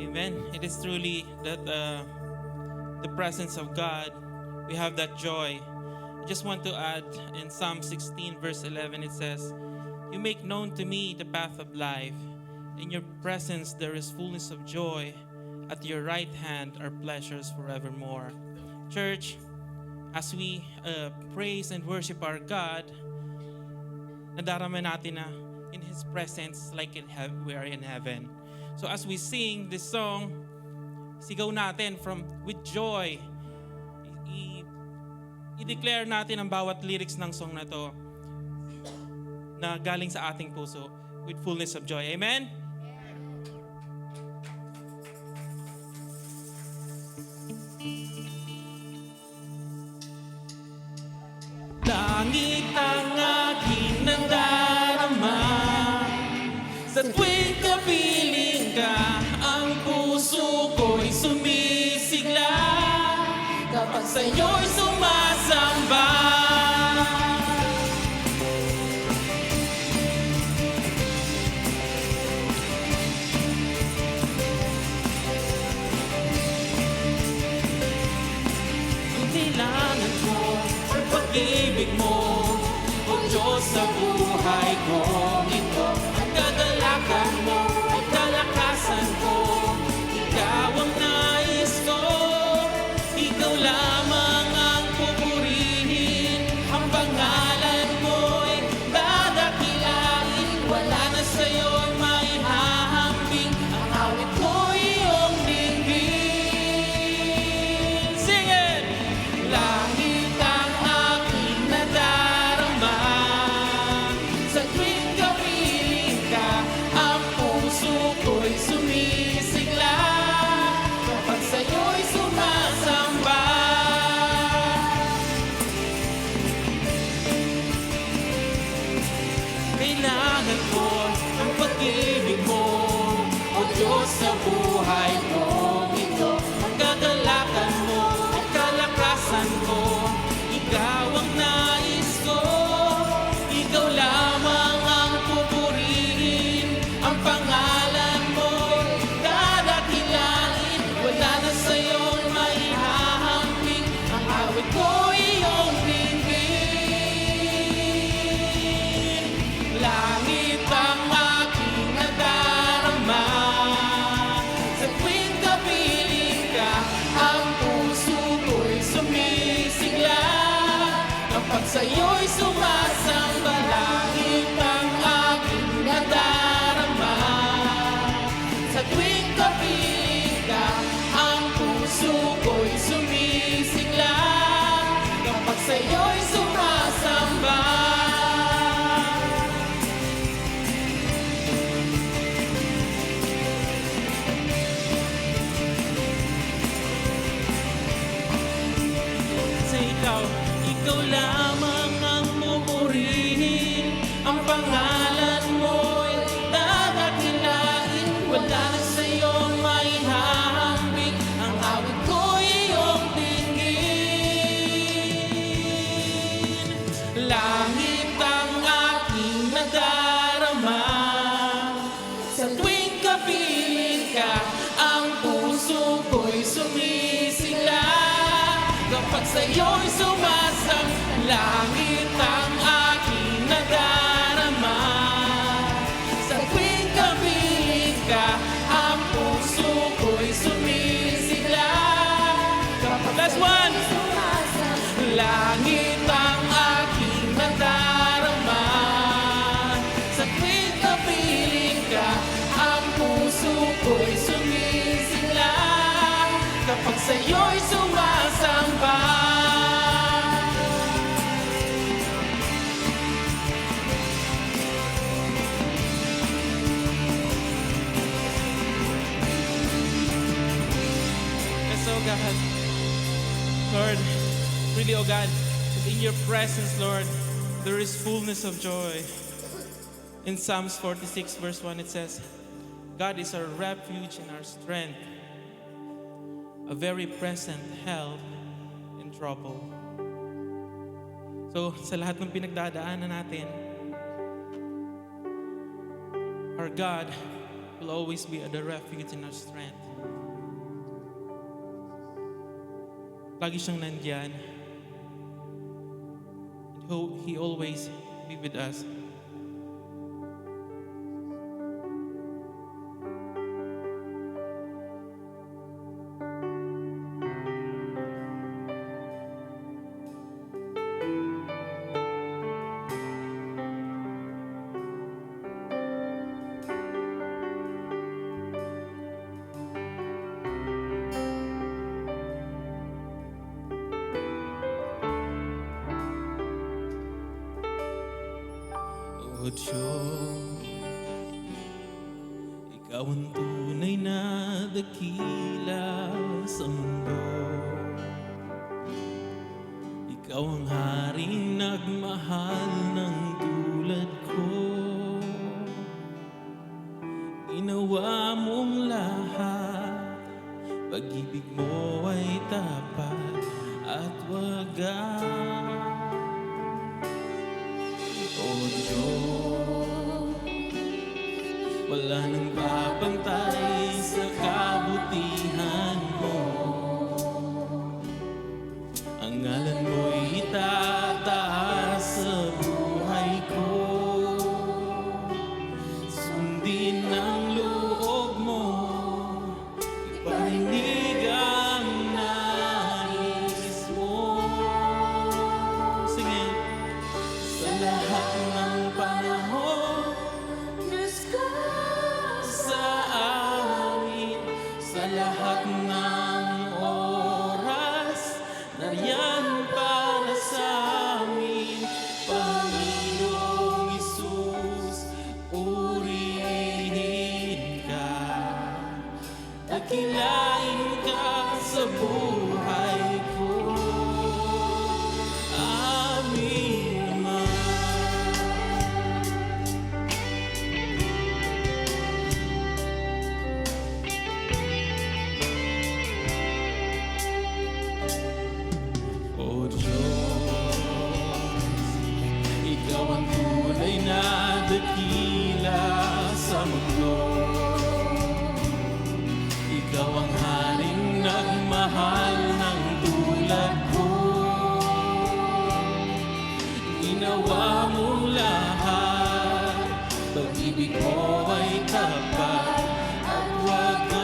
Amen. It is truly that the presence of God, we have that joy. I just want to add in Psalm 16 verse 11, it says, "You make known to me the path of life. In your presence there is fullness of joy. At your right hand are pleasures forevermore." Church, as we praise and worship our God, nadarama natin na in His presence like we are in heaven. So as we sing this song, sigaw natin with joy. I-declare natin ang bawat lyrics ng song na to na galing sa ating puso with fullness of joy. Amen? Langit ang aking nadarama, sa tuwing kapiling ka, ang puso ko'y sumisigla, kapag sa'yo'y sumasamba. Ang kailangan ko ay pag-ibig mo, O Diyos sa buhay ko. Ito ang kagalakan mo, ay kalakasan ko. Ikaw ang nais ko, ikaw lamang ang pupurihin. Ang pangalan mo'y dadakilain, wala na sa'yo'y maihahambing. Ang awit ko'y iyong dinggin. Sing it! Langit ang aking nadarama, sa tuwing kapiling ka, ang puso ko'y sumisigla, kapag sa'yo'y sumasamba. Kailangan ko ang pag-ibig mo, O Diyos sa buhay ko. Ito ang kagalakan mo, at kalakasan ko. Ikaw ang nais ko, ikaw lamang ang pupurihin. Ang pangalan mo'y dadakilain, wala na sa'yo'y maihahambing. Ang awit ko'y iyong dinggin. Langit ang aking nadarama, sa tuwing kapiling ka, ang puso ko'y sumisigla, kapag sa'yo'y sumasamba. Langit ang aking nadarama, sa tuwing kapiling ka, ang puso ko'y sumisigla, kapag sa'yo'y sumasamba. Sa ikaw lamang ang pupurihin. Ang pangalan mo'y dadakilain, wala na sa'yong maihahambing. Ang awit ko'y iyong dinggin. Langit ang aking nadarama, sa tuwing kapiling ka, ang puso ko'y sumisigla, kapag sa'yo'y sumasang. Langit ang aking nadarama, sa tuwing kapiling ka, ang puso ko'y sumisigla, kapag last one! Langit ang aking nadarama, sa tuwing kapiling ka, ang puso ko'y sumisigla, kapag sa'yo'y sumasamba. Yes, oh God. Lord, really, oh God, in your presence, Lord, there is fullness of joy. In Psalms 46 verse 1, it says, God is our refuge and our strength, a very present help in trouble. So, sa lahat ng pinagdadaanan natin, our God will will always be the refuge and our strength. Lagi siyang nandyan. He always be with us. O Diyos, Ikaw ang tunay na dakila sa mundo. Ikaw ang haring nagmahal ng tulad ko. Ginawa mong lahat, pag-ibig mo ay tapat at wagas. O Diyos, wala nang babantay sa kabutihan mo. Ang ngalan mo'y itataas sa buhay ko. Sundin ang loob mo, iparinig ang nais mo. Sige. Sa lahat ng panahon, Diyos ka sa amin. Sa lahat ng oras, nariyan para sa amin. Panginoong Isus, purihin ka. Dakilain ka sa buhay ko. Amin. O Diyos, Ikaw ang tunay na dakila sa mundo. Ikaw ang haring nagmahal ng tulad ko. Ginawa mong lahat, pag-ibig mo ay tapat at wagas.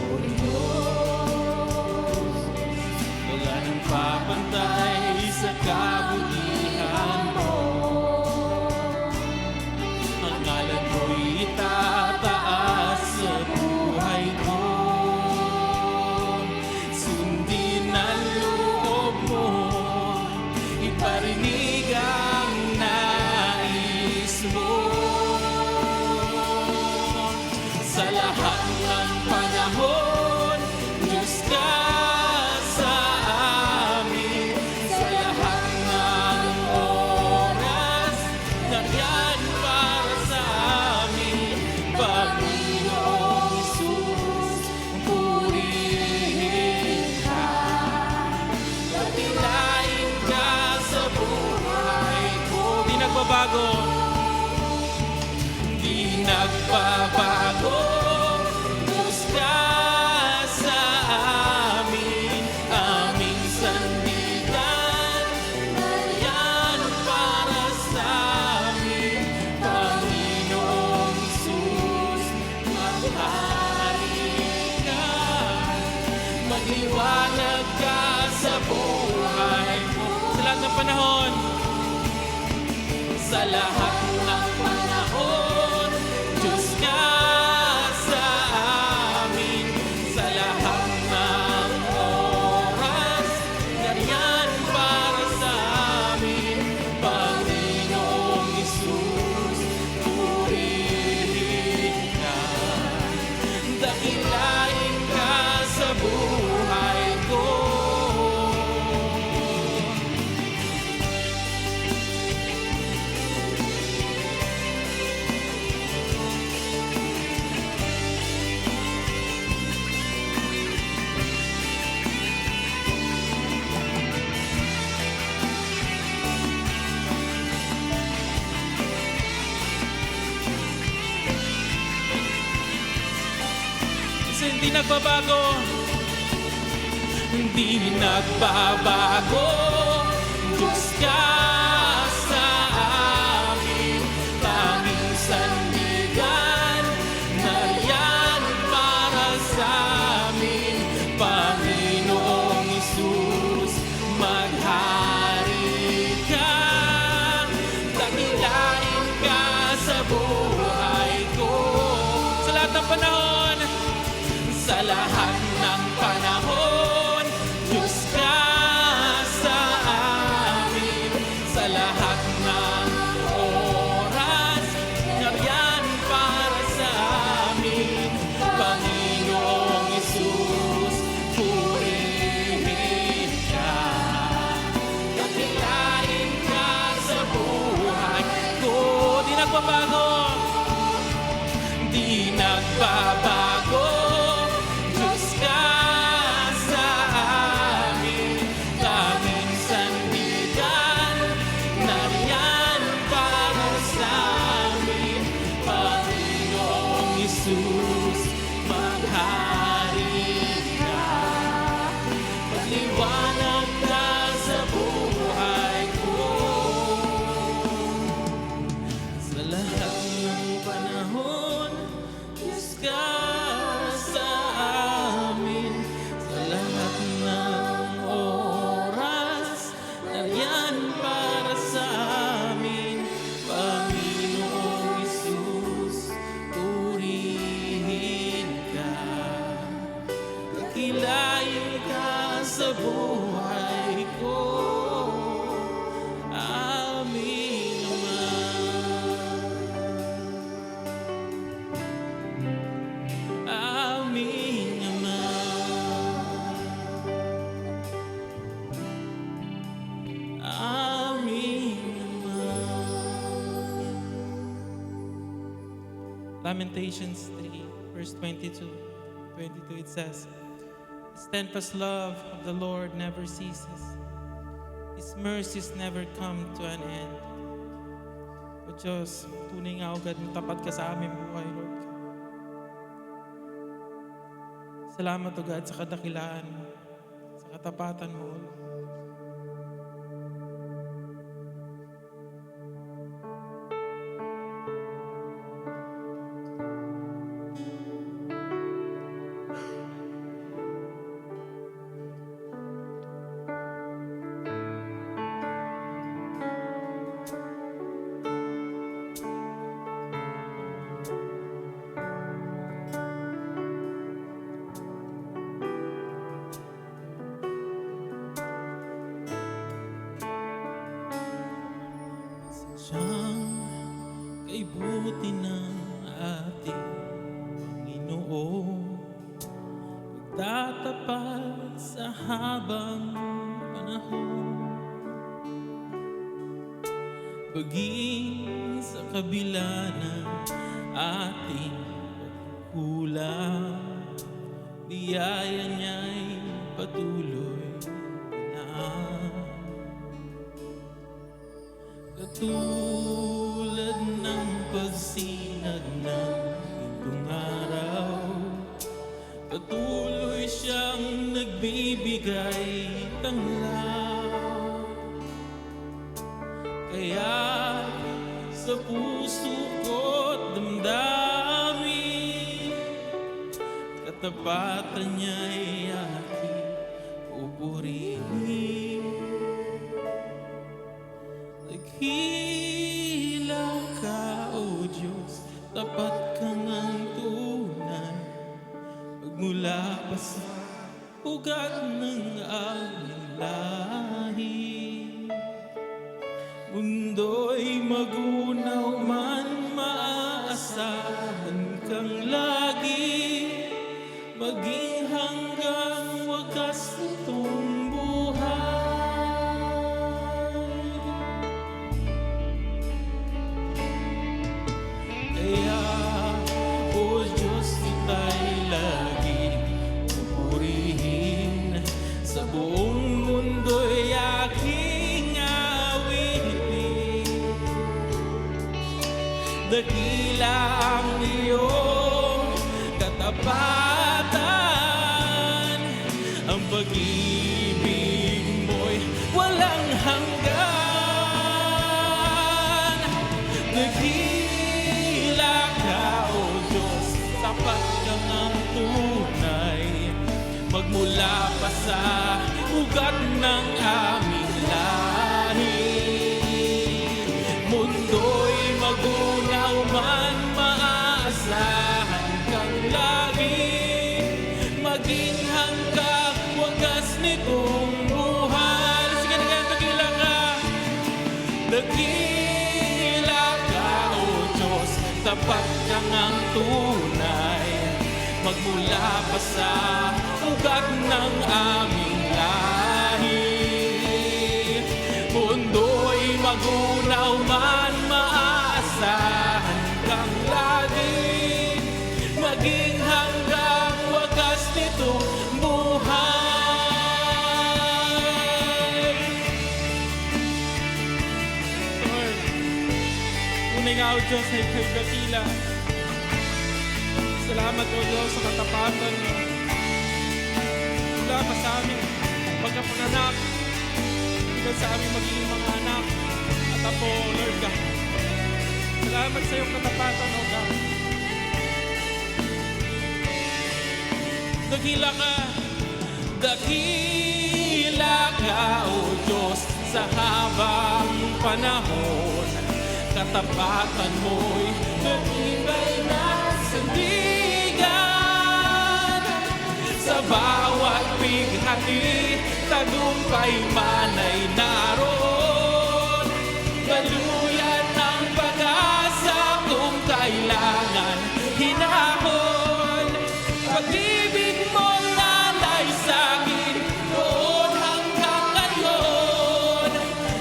O Diyos, wala nang papantay sa kabutihan mo. Ang ngalan mo'y itataas sa buhay ko. Sundin ang loob mo, iparinig ang nais mo. Sa lahat ng panahon, Diyos ka sa amin. Sa lahat ng oras, nariyan para sa amin. Panginoong Isus, purihin ka. Dakilain ka sa buhay ko. Di nagbabago. Di nagbabago. Diyos ka sa amin. Aming sandigan, nariyan para sa amin. Panginoong Isus, maghari ka. Magliwanag ka sa buhay mo. Sa lahat ng panahon, sa lahat ng panahon, Diyos ka sa amin. Sa lahat ng oras, nariyan para sa amin. Panginoong Isus, purihin ka. Dakilain ka sa buhay ko. di nagbabago, di nagbabago. Diyos ka sa amin, tanging sandigan, nariyan para sa amin. Panginoong Isus, maghari ka, dakilain ka sa buhay ko. Sa lahat ng panahon, sa lahat ng panahon, Diyos ka sa amin. Sa lahat ng oras, nariyan para sa amin. Panginoong Isus, purihin ka, dakilain ka sa buhay ko. Di nagbabago, di nagbabago. Diyos ka sa amin, tanging sandigan, nariyan para sa amin. Panginoong Isus, maghari ka, magliwanag ka sa buhay ko. Sa lahat ng panahon, Diyos ka sa amin. Sa lahat ng oras, nariyan para sa amin. Panginoong Isus, purihin ka, dakilain ka sa buhay ko. Amin, Ama. Amin, Ama. Amin, Ama. Lamentations 3, verse 22. It says, the steadfast love of the Lord never ceases. His mercies never come to an end. O Diyos, tunay nga, O God, tapat ka sa aming buhay, Lord. Salamat, O God, sa kadakilaan mo, sa katapatan mo, Lord. Siyang kay buti ng ating Panginoon, magtatapat sa habang panahon. Paging sa kabila ng ating pagkukulang, biyaya niya'y patuloy na. Katulad ng pagsinag ng itong araw, patuloy siyang nagbibigay tanglaw. Kaya sa puso ko't damdamin, katapatan niya'y aking pupurihin. Daghila ka, O Diyos, tapat ka ng tunay, magmula pa sa ugat ng aming lahi. Mundo'y magunaw man, maaasahan kang lagi, maging hanggang wakas nitong buhay. Kaya, O Diyos, kita'y laging pupurihin, sa buong mundo'y aking awitin. Dakila ang iyong katapatan, tapat kang ang tunay, magmula pa sa ugat ng aming lahi. Mundo'y magunaw man, maaasahan kang lagi, maging hanggang wagas nitong buhay. Sige na ganito, dakila ka. Dakila ka, O Diyos, tapat kang ang tunay, magmula pa sa ugat ng aming lahi. Mundo'y magunaw man, maaasahan kang lagi, maging hanggang wagas nitong buhay. Lord, tunay nga, O Diyos, na ikaw'y dakila. Salamat, O Diyos, sa katapatan mo. Mula pa sa aming pagkapanganak, hanggang sa aming magiging mga anak at apo, Lord God. Salamat sa iyong katapatan, O God. Dakila ka, dakila ka, O Diyos, sa habang panahon. Katapatan mo'y nagibay na sandigan. Sa bawat bighati, tagumpay man ay naroon. Daluyan ng pag-asa kung kailangan hinahon. Pag-ibig mo'y alay sa'kin noon hanggang ngayon.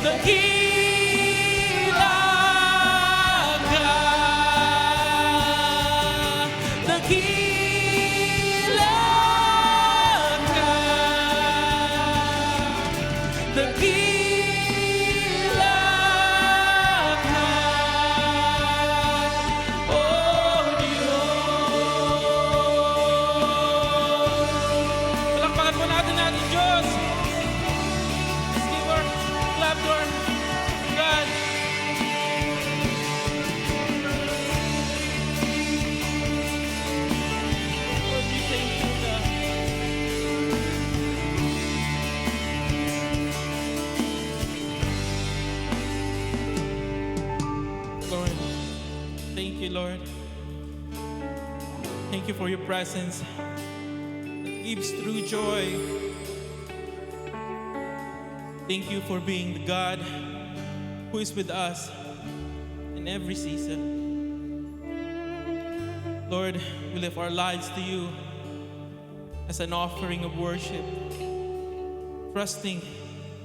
Dakila ka, dakila ka, dakila ka, oh Diyos. Palakpakan po natin ating Diyos. Let's give our clap to our God. Lord, we thank you, God. Lord, thank you, Lord. Thank you for your presence that gives true joy. Thank you for being the God who is with us in every season. Lord, we lift our lives to you as an offering of worship, trusting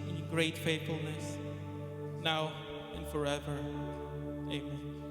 in your great faithfulness, now and forever. Amen.